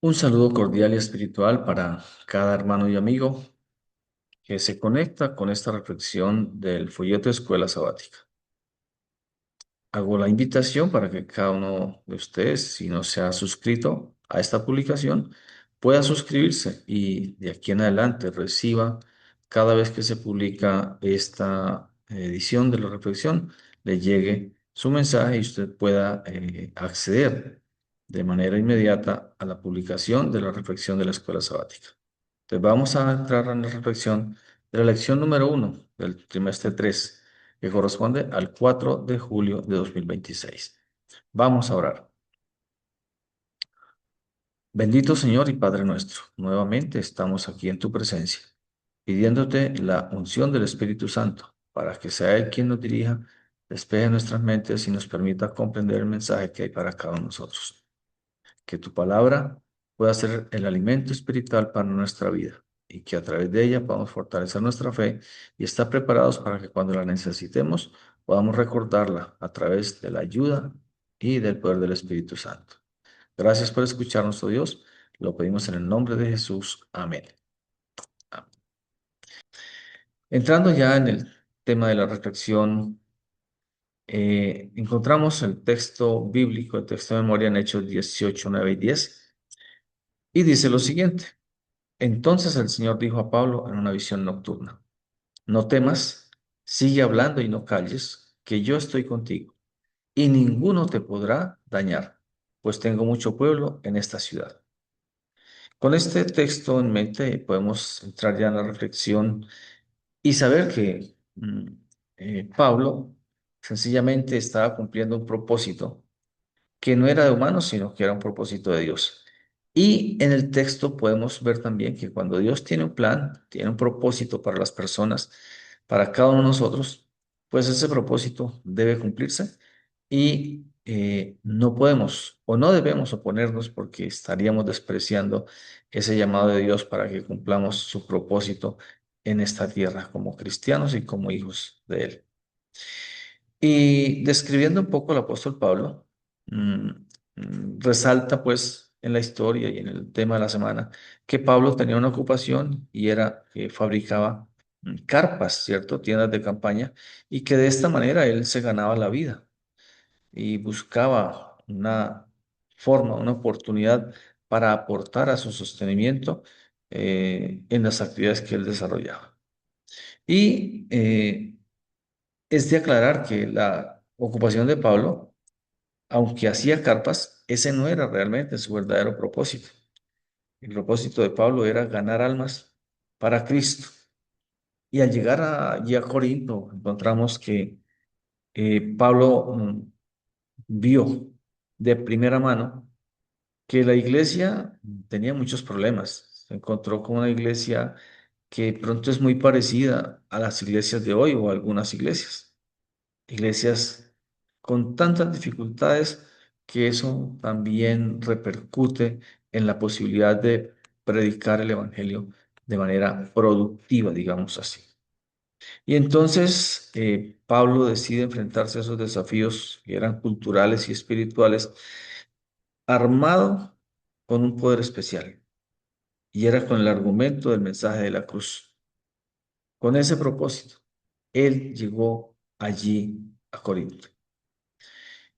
Un saludo cordial y espiritual para cada hermano y amigo que se conecta con esta reflexión del folleto de Escuela Sabática. Hago la invitación para que cada uno de ustedes, si no se ha suscrito a esta publicación, pueda suscribirse y de aquí en adelante reciba cada vez que se publica esta edición de la reflexión, le llegue su mensaje y usted pueda acceder de manera inmediata a la publicación de la reflexión de la Escuela Sabática. Entonces vamos a entrar en la reflexión de la lección número 1 del trimestre 3, que corresponde al 4 de julio de 2026. Vamos a orar. Bendito Señor y Padre nuestro, nuevamente estamos aquí en tu presencia, pidiéndote la unción del Espíritu Santo, para que sea Él quien nos dirija, despeje nuestras mentes y nos permita comprender el mensaje que hay para cada uno de nosotros. Que tu palabra pueda ser el alimento espiritual para nuestra vida y que a través de ella podamos fortalecer nuestra fe y estar preparados para que cuando la necesitemos podamos recordarla a través de la ayuda y del poder del Espíritu Santo. Gracias por escucharnos, oh Dios. Lo pedimos en el nombre de Jesús. Amén. Amén. Entrando ya en el tema de la reflexión, encontramos el texto bíblico, el texto de memoria en Hechos 18, 9 y 10, y dice lo siguiente. Entonces el Señor dijo a Pablo en una visión nocturna, no temas, sigue hablando y no calles, que yo estoy contigo, y ninguno te podrá dañar, pues tengo mucho pueblo en esta ciudad. Con este texto en mente podemos entrar ya en la reflexión y saber que Pablo sencillamente estaba cumpliendo un propósito que no era de humanos, sino que era un propósito de Dios. Y en el texto podemos ver también que cuando Dios tiene un plan, tiene un propósito para las personas, para cada uno de nosotros, pues ese propósito debe cumplirse y no podemos o no debemos oponernos porque estaríamos despreciando ese llamado de Dios para que cumplamos su propósito en esta tierra como cristianos y como hijos de Él. Y describiendo un poco al apóstol Pablo, mm, resalta pues en la historia y en el tema de la semana que Pablo tenía una ocupación y era que fabricaba carpas, ¿cierto? Tiendas de campaña y que de esta manera él se ganaba la vida y buscaba una forma, una oportunidad para aportar a su sostenimiento en las actividades que él desarrollaba. Y es de aclarar que la ocupación de Pablo, aunque hacía carpas, ese no era realmente su verdadero propósito. El propósito de Pablo era ganar almas para Cristo. Y al llegar allí a Corinto, encontramos que Pablo vio de primera mano que la iglesia tenía muchos problemas. Se encontró con una iglesia que pronto es muy parecida a las iglesias de hoy o a algunas iglesias. Iglesias con tantas dificultades que eso también repercute en la posibilidad de predicar el evangelio de manera productiva, digamos así. Y entonces Pablo decide enfrentarse a esos desafíos que eran culturales y espirituales, armado con un poder especial, y era con el argumento del mensaje de la cruz. Con ese propósito, él llegó allí a Corinto.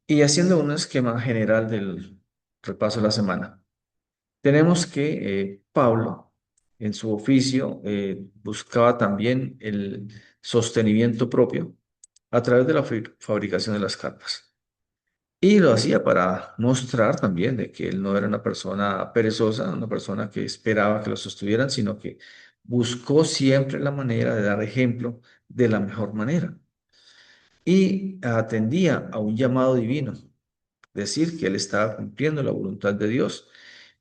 Y haciendo un esquema general del repaso de la semana, tenemos que Pablo, en su oficio, buscaba también el sostenimiento propio a través de la fabricación de las carpas. Y lo hacía para mostrar también de que él no era una persona perezosa, una persona que esperaba que lo sostuvieran, sino que buscó siempre la manera de dar ejemplo de la mejor manera. Y atendía a un llamado divino, decir que él estaba cumpliendo la voluntad de Dios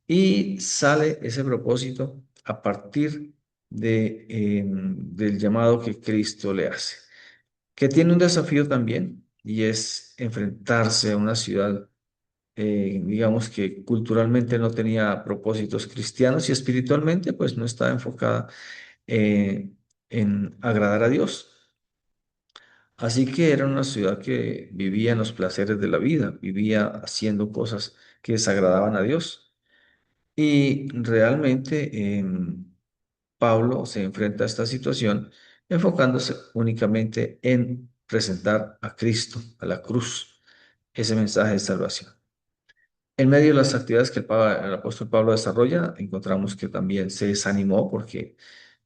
y sale ese propósito a partir del llamado que Cristo le hace, que tiene un desafío también y es enfrentarse a una ciudad, digamos que culturalmente no tenía propósitos cristianos y espiritualmente pues no estaba enfocada eh, en agradar a Dios. Así que era una ciudad que vivía en los placeres de la vida, vivía haciendo cosas que desagradaban a Dios. Y realmente Pablo se enfrenta a esta situación enfocándose únicamente en presentar a Cristo, a la cruz, ese mensaje de salvación. En medio de las actividades que el apóstol Pablo desarrolla, encontramos que también se desanimó porque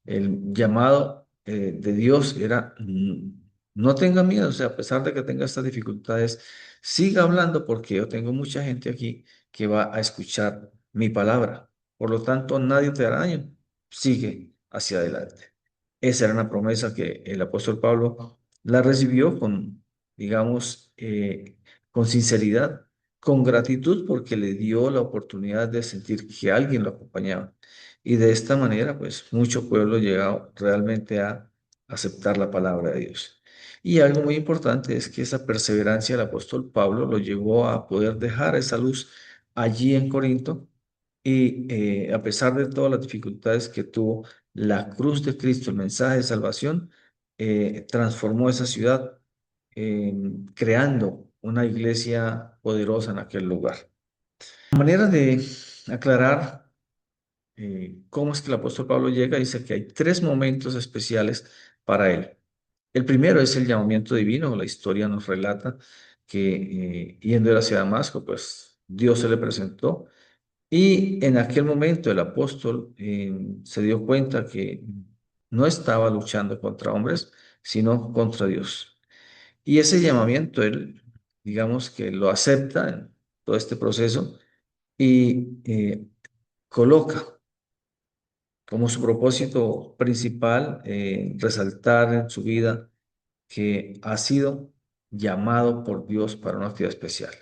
el llamado de Dios era, no tenga miedo, o sea, a pesar de que tenga estas dificultades, siga hablando porque yo tengo mucha gente aquí que va a escuchar mi palabra. Por lo tanto, nadie te hará daño. Sigue hacia adelante. Esa era una promesa que el apóstol Pablo la recibió con, digamos, con sinceridad, con gratitud porque le dio la oportunidad de sentir que alguien lo acompañaba. Y de esta manera, pues, mucho pueblo llegó realmente a aceptar la palabra de Dios. Y algo muy importante es que esa perseverancia del apóstol Pablo lo llevó a poder dejar esa luz allí en Corinto y a pesar de todas las dificultades que tuvo, la cruz de Cristo, el mensaje de salvación, transformó esa ciudad, creando una iglesia poderosa en aquel lugar. La manera de aclarar cómo es que el apóstol Pablo llega, dice que hay tres momentos especiales para él. El primero es el llamamiento divino. La historia nos relata que yendo él hacia Damasco, pues Dios se le presentó y en aquel momento el apóstol se dio cuenta que no estaba luchando contra hombres, sino contra Dios. Y ese llamamiento él, digamos que lo acepta en todo este proceso y coloca como su propósito principal resaltar en su vida que ha sido llamado por Dios para una actividad especial.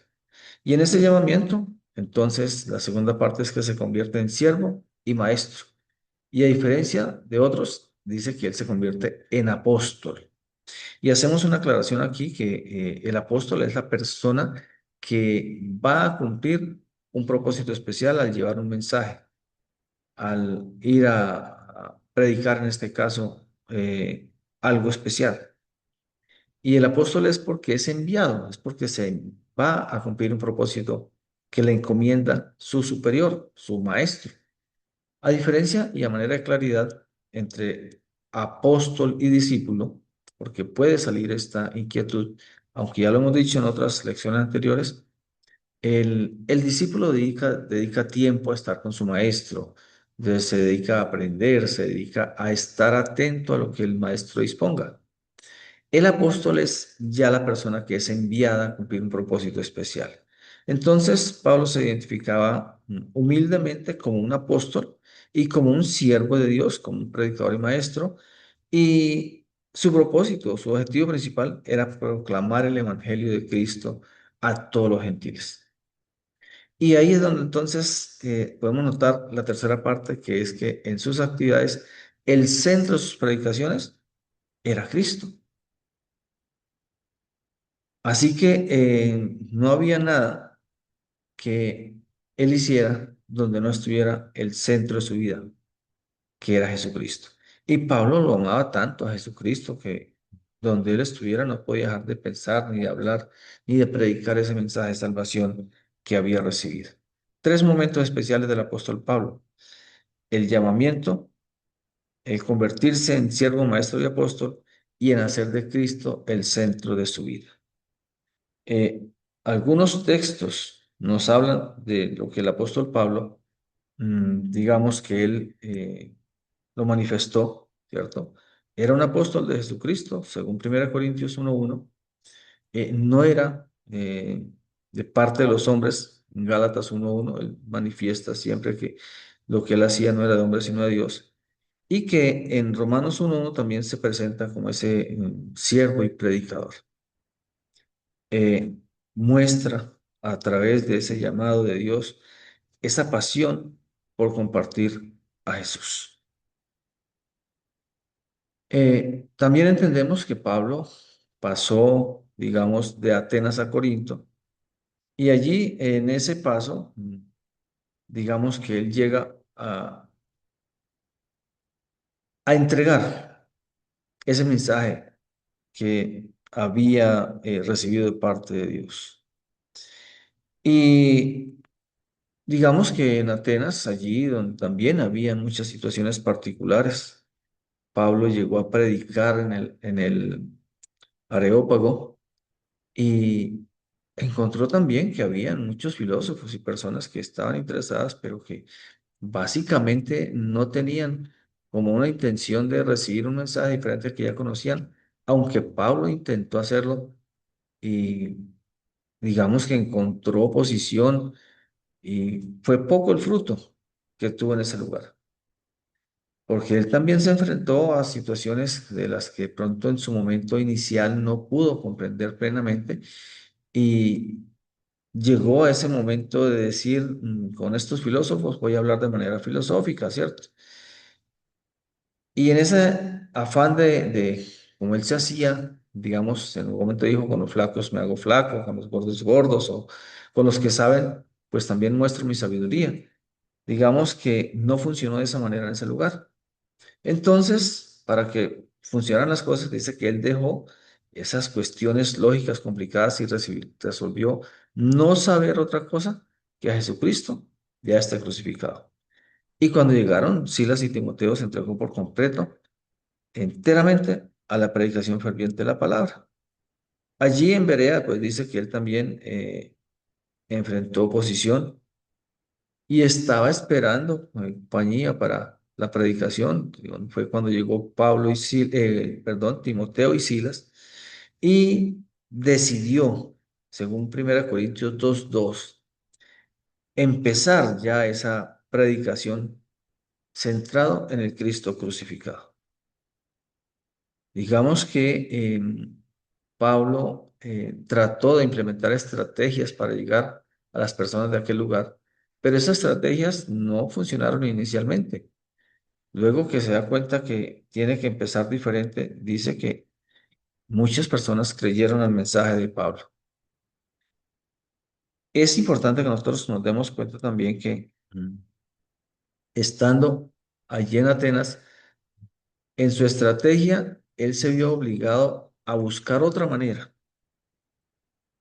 Y en ese llamamiento, entonces, la segunda parte es que se convierte en siervo y maestro. Y a diferencia de otros, dice que él se convierte en apóstol. Y hacemos una aclaración aquí que el apóstol es la persona que va a cumplir un propósito especial al llevar un mensaje, al ir a predicar en este caso algo especial. Y el apóstol es porque es enviado, es porque se va a cumplir un propósito que le encomienda su superior, su maestro. A diferencia y a manera de claridad entre apóstol y discípulo, porque puede salir esta inquietud, aunque ya lo hemos dicho en otras lecciones anteriores, el discípulo dedica tiempo a estar con su maestro, se dedica a aprender, se dedica a estar atento a lo que el maestro disponga. El apóstol es ya la persona que es enviada a cumplir un propósito especial. Entonces, Pablo se identificaba humildemente como un apóstol y como un siervo de Dios, como un predicador y maestro, y su propósito, su objetivo principal era proclamar el evangelio de Cristo a todos los gentiles. Y ahí es donde entonces podemos notar la tercera parte, que es que en sus actividades, el centro de sus predicaciones era Cristo. Así que no había nada que él hiciera donde no estuviera el centro de su vida, que era Jesucristo. Y Pablo lo amaba tanto a Jesucristo que donde él estuviera no podía dejar de pensar, ni de hablar, ni de predicar ese mensaje de salvación que había recibido. Tres momentos especiales del apóstol Pablo: el llamamiento, el convertirse en siervo, maestro y apóstol, y en hacer de Cristo el centro de su vida. Eh, Algunos textos nos hablan de lo que el apóstol Pablo, digamos que él lo manifestó, ¿cierto? Era un apóstol de Jesucristo, según 1 Corintios 1:1. No era de parte de los hombres, en Gálatas 1:1, él manifiesta siempre que lo que él hacía no era de hombre, sino de Dios. Y que en Romanos 1:1 también se presenta como ese siervo y predicador. eh, Muestra a través de ese llamado de Dios esa pasión por compartir a Jesús. También entendemos que Pablo pasó, digamos, de Atenas a Corinto y allí en ese paso, digamos que él llega a entregar ese mensaje que había recibido de parte de Dios. Y Digamos que en Atenas, allí donde también había muchas situaciones particulares, Pablo llegó a predicar en el Areópago y encontró también que había muchos filósofos y personas que estaban interesadas, pero que básicamente no tenían como una intención de recibir un mensaje diferente al que ya conocían, aunque Pablo intentó hacerlo y digamos que encontró oposición y fue poco el fruto que tuvo en ese lugar, porque él también se enfrentó a situaciones de las que pronto en su momento inicial no pudo comprender plenamente y llegó a ese momento de decir, con estos filósofos voy a hablar de manera filosófica, ¿cierto? Y en ese afán como él se hacía, digamos, en un momento dijo, con los flacos me hago flaco, con los gordos gordos, o con los que saben, pues también muestro mi sabiduría. Digamos que no funcionó de esa manera en ese lugar. Entonces, para que funcionaran las cosas, dice que él dejó esas cuestiones lógicas complicadas y resolvió no saber otra cosa que a Jesucristo ya está crucificado. Y cuando llegaron, Silas y Timoteo se entregó por completo enteramente a la predicación ferviente de la palabra. Allí en Berea, pues dice que él también enfrentó oposición y estaba esperando compañía para la predicación. Digo, fue cuando llegó Timoteo y Silas y decidió, según 1 Corintios 2:2, empezar ya esa predicación centrado en el Cristo crucificado. Digamos que Pablo trató de implementar estrategias para llegar a las personas de aquel lugar, pero esas estrategias no funcionaron inicialmente. Luego que se da cuenta que tiene que empezar diferente, dice que muchas personas creyeron al mensaje de Pablo. Es importante que nosotros nos demos cuenta también que estando allí en Atenas, en su estrategia, él se vio obligado a buscar otra manera.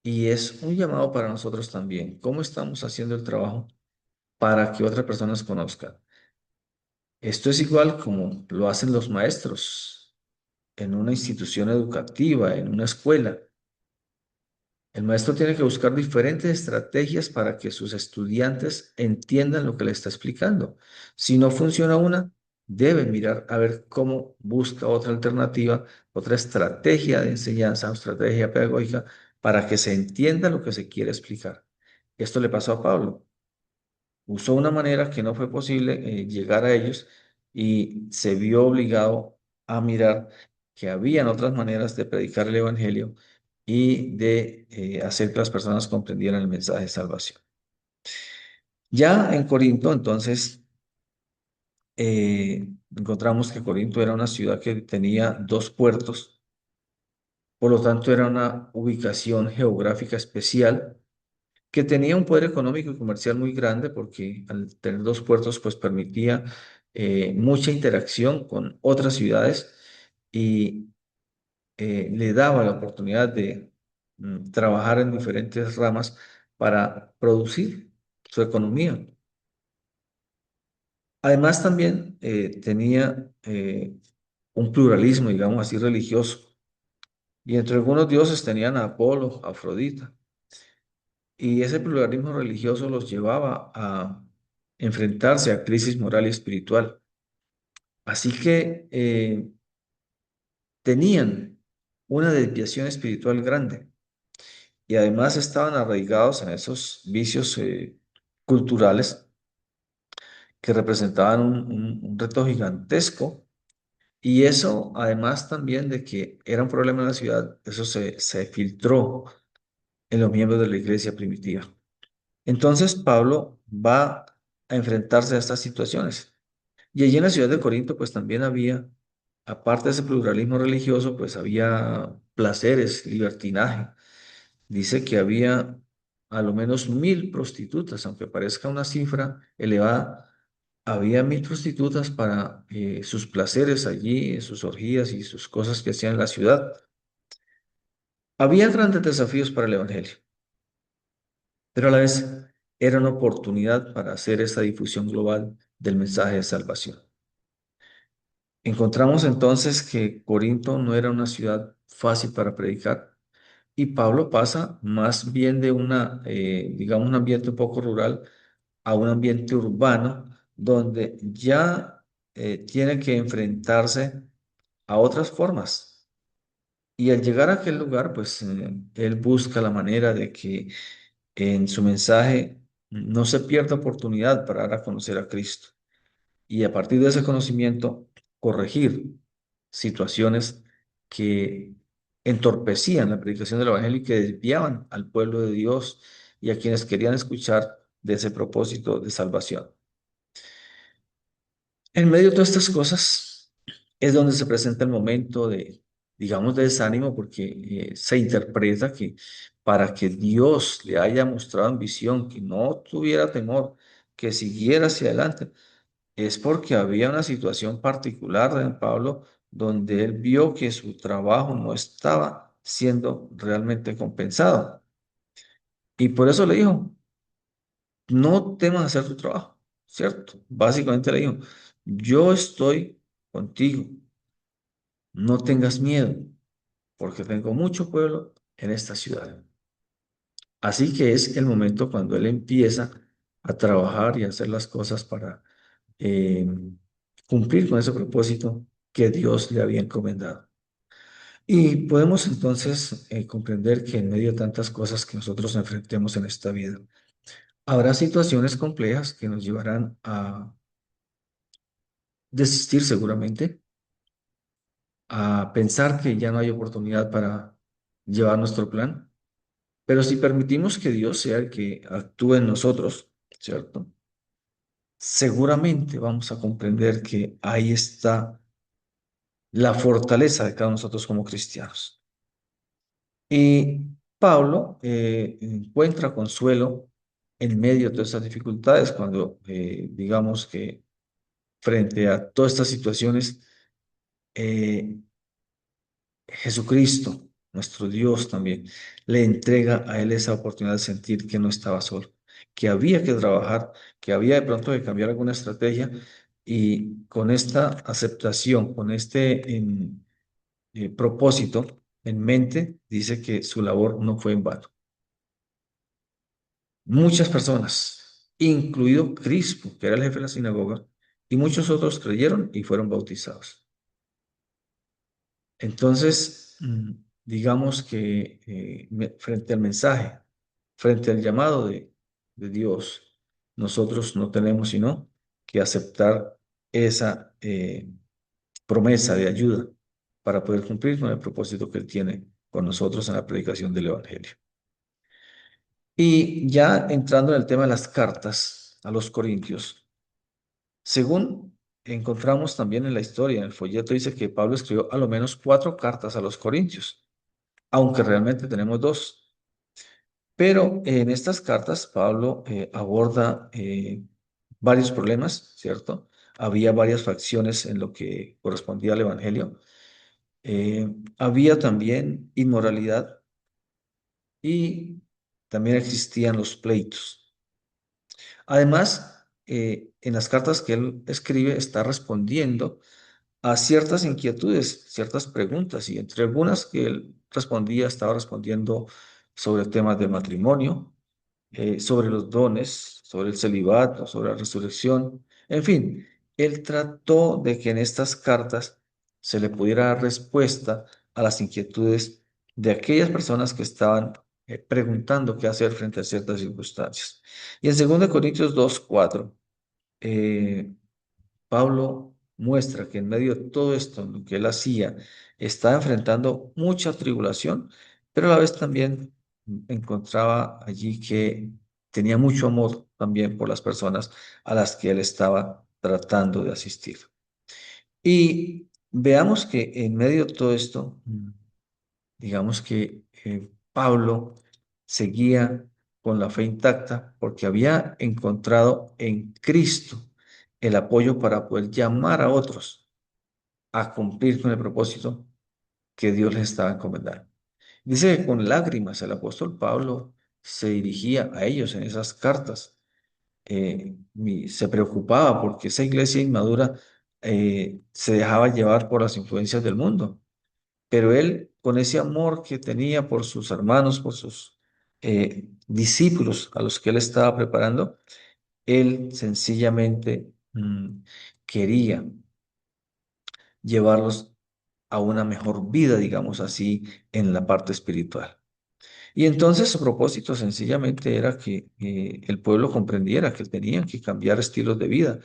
Y es un llamado para nosotros también. ¿Cómo estamos haciendo el trabajo para que otras personas conozcan? Esto es igual como lo hacen los maestros en una institución educativa, en una escuela. El maestro tiene que buscar diferentes estrategias para que sus estudiantes entiendan lo que le está explicando. Si no funciona una, debe mirar a ver cómo busca otra alternativa, otra estrategia de enseñanza o estrategia pedagógica para que se entienda lo que se quiere explicar. Esto le pasó a Pablo. Usó una manera que no fue posible llegar a ellos y se vio obligado a mirar que habían otras maneras de predicar el Evangelio y de hacer que las personas comprendieran el mensaje de salvación. Ya en Corinto, entonces, encontramos que Corinto era una ciudad que tenía dos puertos, por lo tanto era una ubicación geográfica especial que tenía un poder económico y comercial muy grande porque al tener dos puertos pues permitía mucha interacción con otras ciudades y le daba la oportunidad de trabajar en diferentes ramas para producir su economía. Además también tenía un pluralismo, digamos así, religioso. Y entre algunos dioses tenían a Apolo, a Afrodita. Y ese pluralismo religioso los llevaba a enfrentarse a crisis moral y espiritual. Así que tenían una desviación espiritual grande y además estaban arraigados en esos vicios culturales que representaban un reto gigantesco. Y eso, además también de que era un problema en la ciudad, eso se filtró en los miembros de la iglesia primitiva. Entonces Pablo va a enfrentarse a estas situaciones. Y allí en la ciudad de Corinto, pues también había, aparte de ese pluralismo religioso, pues había placeres, libertinaje. Dice que había a lo menos 1.000 prostitutas, aunque parezca una cifra elevada, había 1.000 prostitutas para sus placeres allí, sus orgías y sus cosas que hacían en la ciudad. Había grandes desafíos para el evangelio, pero a la vez era una oportunidad para hacer esa difusión global del mensaje de salvación. Encontramos entonces que Corinto no era una ciudad fácil para predicar y Pablo pasa más bien de digamos, un ambiente un poco rural a un ambiente urbano donde ya tiene que enfrentarse a otras formas. Y al llegar a aquel lugar, pues él busca la manera de que en su mensaje no se pierda oportunidad para dar a conocer a Cristo. Y a partir de ese conocimiento, corregir situaciones que entorpecían la predicación del Evangelio y que desviaban al pueblo de Dios y a quienes querían escuchar de ese propósito de salvación. En medio de todas estas cosas es donde se presenta el momento de, digamos, de desánimo, porque se interpreta que para que Dios le haya mostrado en visión que no tuviera temor, que siguiera hacia adelante, es porque había una situación particular de Pablo donde él vio que su trabajo no estaba siendo realmente compensado. Y por eso le dijo, no temas hacer tu trabajo, ¿cierto? Básicamente le dijo, yo estoy contigo, no tengas miedo, porque tengo mucho pueblo en esta ciudad. Así que es el momento cuando él empieza a trabajar y a hacer las cosas para eh, cumplir con ese propósito que Dios le había encomendado. Y podemos entonces comprender que en medio de tantas cosas que nosotros enfrentemos en esta vida, habrá situaciones complejas que nos llevarán a desistir seguramente, a pensar que ya no hay oportunidad para llevar nuestro plan, pero si permitimos que Dios sea el que actúe en nosotros, ¿cierto? Seguramente vamos a comprender que ahí está la fortaleza de cada uno de nosotros como cristianos. Y Pablo encuentra consuelo en medio de todas estas dificultades cuando, digamos que frente a todas estas situaciones, eh, Jesucristo, nuestro Dios también, le entrega a él esa oportunidad de sentir que no estaba solo, que había que trabajar, que había de pronto que cambiar alguna estrategia y con esta aceptación, con este propósito en mente, dice que su labor no fue en vano. Muchas personas, incluido Crispo, que era el jefe de la sinagoga, y muchos otros creyeron y fueron bautizados. Entonces, digamos que frente al mensaje, frente al llamado de Dios, nosotros no tenemos sino que aceptar esa promesa de ayuda para poder cumplir con el propósito que Él tiene con nosotros en la predicación del Evangelio. Y ya entrando en el tema de las cartas a los Corintios, según encontramos también en la historia, en el folleto dice que Pablo escribió a lo menos 4 cartas a los Corintios, aunque realmente tenemos 2. Pero en estas cartas Pablo aborda varios problemas, ¿cierto? Había varias facciones en lo que correspondía al Evangelio. Había también inmoralidad y también existían los pleitos. Además, en las cartas que él escribe está respondiendo a ciertas inquietudes, ciertas preguntas, y entre algunas que él respondía, estaba respondiendo sobre temas de matrimonio, sobre los dones, sobre el celibato, sobre la resurrección. En fin, él trató de que en estas cartas se le pudiera dar respuesta a las inquietudes de aquellas personas que estaban preguntando qué hacer frente a ciertas circunstancias. Y en 2 Corintios 2:4, Pablo muestra que en medio de todo esto, lo que él hacía, estaba enfrentando mucha tribulación, pero a la vez también encontraba allí que tenía mucho amor también por las personas a las que él estaba tratando de asistir. Y veamos que en medio de todo esto, digamos que Pablo seguía con la fe intacta porque había encontrado en Cristo el apoyo para poder llamar a otros a cumplir con el propósito que Dios les estaba encomendando. Dice que con lágrimas el apóstol Pablo se dirigía a ellos en esas cartas. Se preocupaba porque esa iglesia inmadura se dejaba llevar por las influencias del mundo. Pero él, con ese amor que tenía por sus hermanos, por sus discípulos a los que él estaba preparando, él sencillamente quería llevarlos a una mejor vida, digamos así, en la parte espiritual. Y entonces su propósito sencillamente era que el pueblo comprendiera que tenían que cambiar estilos de vida,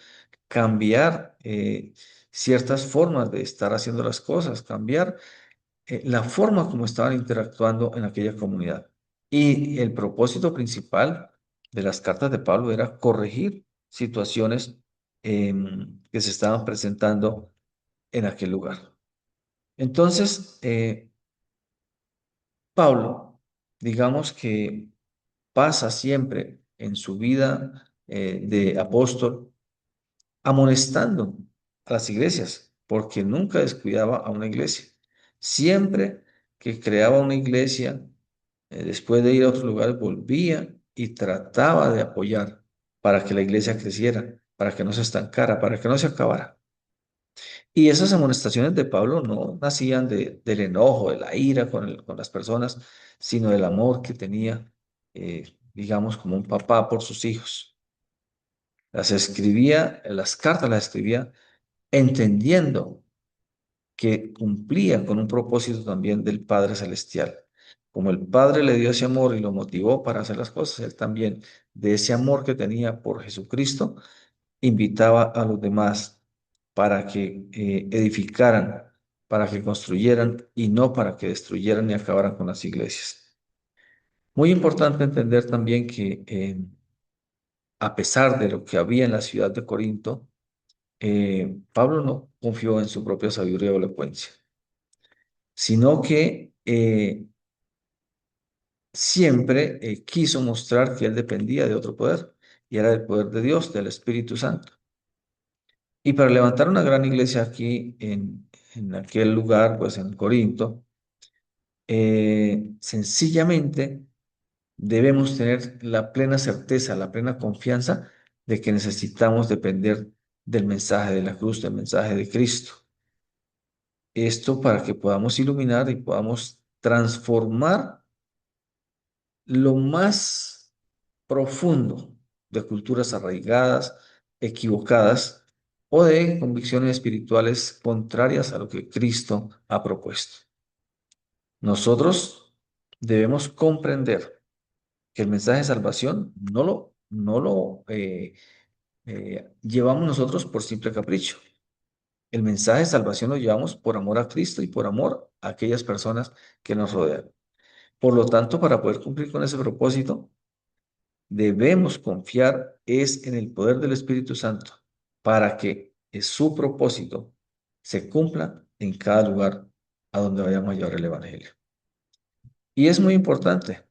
cambiar ciertas formas de estar haciendo las cosas, cambiar la forma como estaban interactuando en aquella comunidad. Y el propósito principal de las cartas de Pablo era corregir situaciones que se estaban presentando en aquel lugar. Entonces, Pablo, digamos que pasa siempre en su vida de apóstol amonestando a las iglesias, porque nunca descuidaba a una iglesia. Siempre que creaba una iglesia, después de ir a otros lugares, volvía y trataba de apoyar para que la iglesia creciera, para que no se estancara, para que no se acabara. Y esas amonestaciones de Pablo no nacían del enojo, de la ira con las personas, sino del amor que tenía, digamos, como un papá por sus hijos. Las escribía, las cartas las escribía entendiendo que cumplía con un propósito también del Padre Celestial. Como el Padre le dio ese amor y lo motivó para hacer las cosas, él también, de ese amor que tenía por Jesucristo, invitaba a los demás para que edificaran, para que construyeran y no para que destruyeran y acabaran con las iglesias. Muy importante entender también que a pesar de lo que había en la ciudad de Corinto, Pablo no confió en su propia sabiduría o elocuencia, sino que siempre quiso mostrar que él dependía de otro poder, y era el poder de Dios, del Espíritu Santo. Y para levantar una gran iglesia aquí en aquel lugar, pues en Corinto, sencillamente debemos tener la plena certeza, la plena confianza de que necesitamos depender del mensaje de la cruz, del mensaje de Cristo. Esto para que podamos iluminar y podamos transformar lo más profundo de culturas arraigadas, equivocadas o de convicciones espirituales contrarias a lo que Cristo ha propuesto. Nosotros debemos comprender que el mensaje de salvación no lo llevamos nosotros por simple capricho. El mensaje de salvación lo llevamos por amor a Cristo y por amor a aquellas personas que nos rodean. Por lo tanto, para poder cumplir con ese propósito, debemos confiar es en el poder del Espíritu Santo para que su propósito se cumpla en cada lugar a donde vayamos a llevar el Evangelio. Y es muy importante,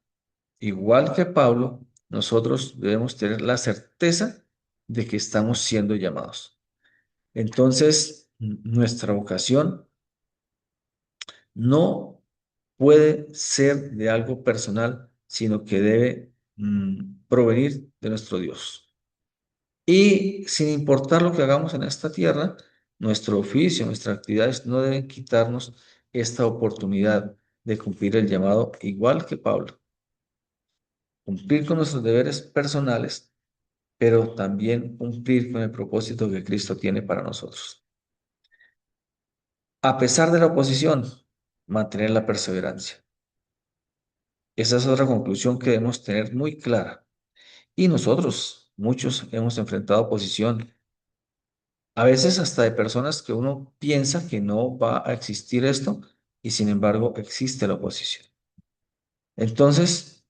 igual que Pablo, nosotros debemos tener la certeza de que estamos siendo llamados. Entonces, nuestra vocación no puede ser de algo personal, sino que debe provenir de nuestro Dios. Y sin importar lo que hagamos en esta tierra, nuestro oficio, nuestras actividades no deben quitarnos esta oportunidad de cumplir el llamado, igual que Pablo. Cumplir con nuestros deberes personales, pero también cumplir con el propósito que Cristo tiene para nosotros. A pesar de la oposición, mantener la perseverancia. Esa es otra conclusión que debemos tener muy clara. Y nosotros, muchos, hemos enfrentado oposición, a veces hasta de personas que uno piensa que no va a existir esto, y sin embargo existe la oposición. Entonces,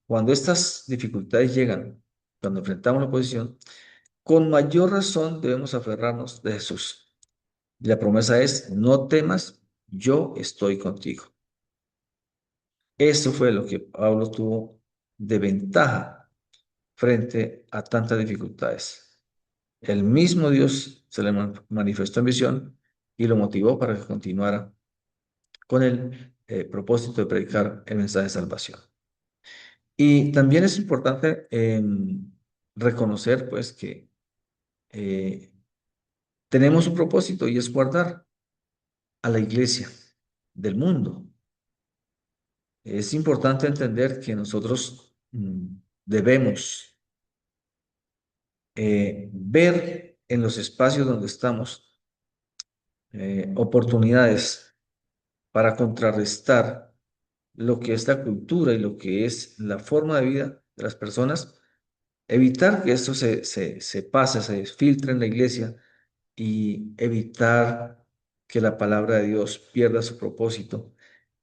cuando estas dificultades llegan, cuando enfrentamos la oposición, con mayor razón debemos aferrarnos de Jesús. La promesa es, no temas, yo estoy contigo. Eso fue lo que Pablo tuvo de ventaja frente a tantas dificultades. El mismo Dios se le manifestó en visión y lo motivó para que continuara con el propósito de predicar el mensaje de salvación. Y también es importante reconocer, pues, que eh, tenemos un propósito y es guardar a la iglesia del mundo. Es importante entender que nosotros debemos ver en los espacios donde estamos oportunidades para contrarrestar lo que es la cultura y lo que es la forma de vida de las personas, evitar que esto se pase, se filtre en la iglesia y evitar que la palabra de Dios pierda su propósito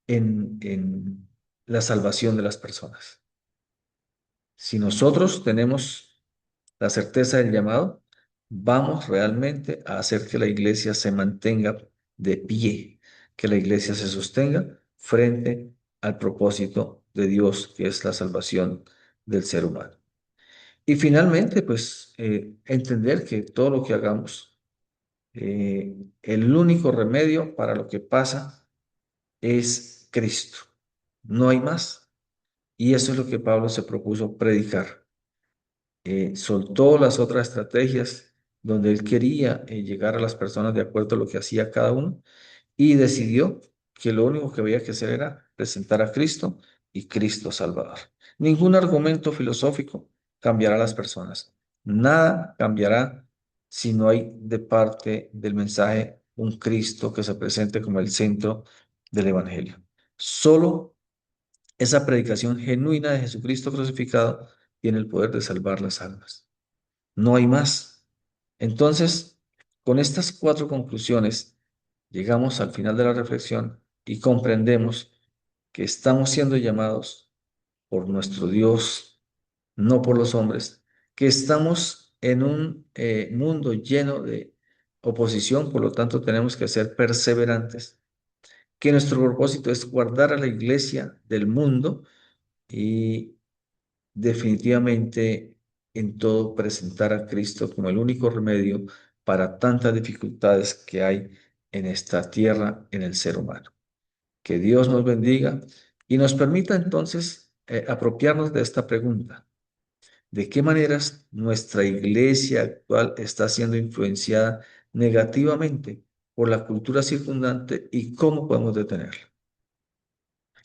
en la salvación de las personas. Si nosotros tenemos la certeza del llamado, vamos realmente a hacer que la iglesia se mantenga de pie, que la iglesia se sostenga frente al propósito de Dios, que es la salvación del ser humano. Y finalmente, pues, entender que todo lo que hagamos, el único remedio para lo que pasa es Cristo. No hay más. Y eso es lo que Pablo se propuso predicar. Soltó las otras estrategias donde él quería llegar a las personas de acuerdo a lo que hacía cada uno y decidió que lo único que había que hacer era presentar a Cristo y Cristo Salvador. Ningún argumento filosófico cambiará a las personas. Nada cambiará si no hay de parte del mensaje un Cristo que se presente como el centro del Evangelio. Solo esa predicación genuina de Jesucristo crucificado tiene el poder de salvar las almas. No hay más. Entonces, con estas cuatro conclusiones, llegamos al final de la reflexión y comprendemos que estamos siendo llamados por nuestro Dios, no por los hombres, que estamos en un mundo lleno de oposición, por lo tanto tenemos que ser perseverantes, que nuestro propósito es guardar a la iglesia del mundo y definitivamente en todo presentar a Cristo como el único remedio para tantas dificultades que hay en esta tierra, en el ser humano. Que Dios nos bendiga y nos permita entonces apropiarnos de esta pregunta. ¿De qué maneras nuestra iglesia actual está siendo influenciada negativamente por la cultura circundante y cómo podemos detenerla?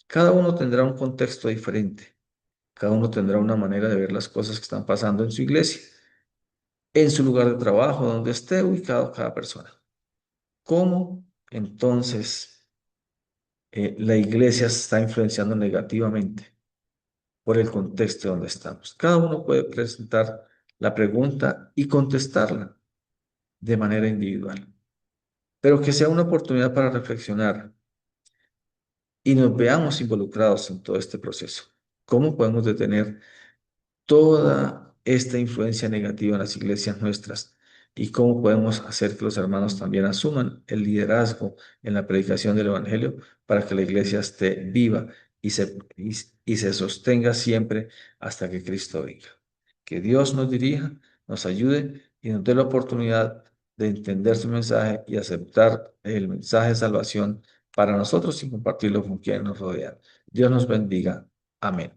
Cada uno tendrá un contexto diferente. Cada uno tendrá una manera de ver las cosas que están pasando en su iglesia, en su lugar de trabajo, donde esté ubicado cada persona. ¿Cómo entonces la iglesia se está influenciando negativamente por el contexto donde estamos? Cada uno puede presentar la pregunta y contestarla de manera individual, pero que sea una oportunidad para reflexionar y nos veamos involucrados en todo este proceso. ¿Cómo podemos detener toda esta influencia negativa en las iglesias nuestras y cómo podemos hacer que los hermanos también asuman el liderazgo en la predicación del Evangelio para que la iglesia esté viva y se sostenga siempre hasta que Cristo venga? Que Dios nos dirija, nos ayude y nos dé la oportunidad de entender su mensaje y aceptar el mensaje de salvación para nosotros y compartirlo con quienes nos rodean. Dios nos bendiga. Amén.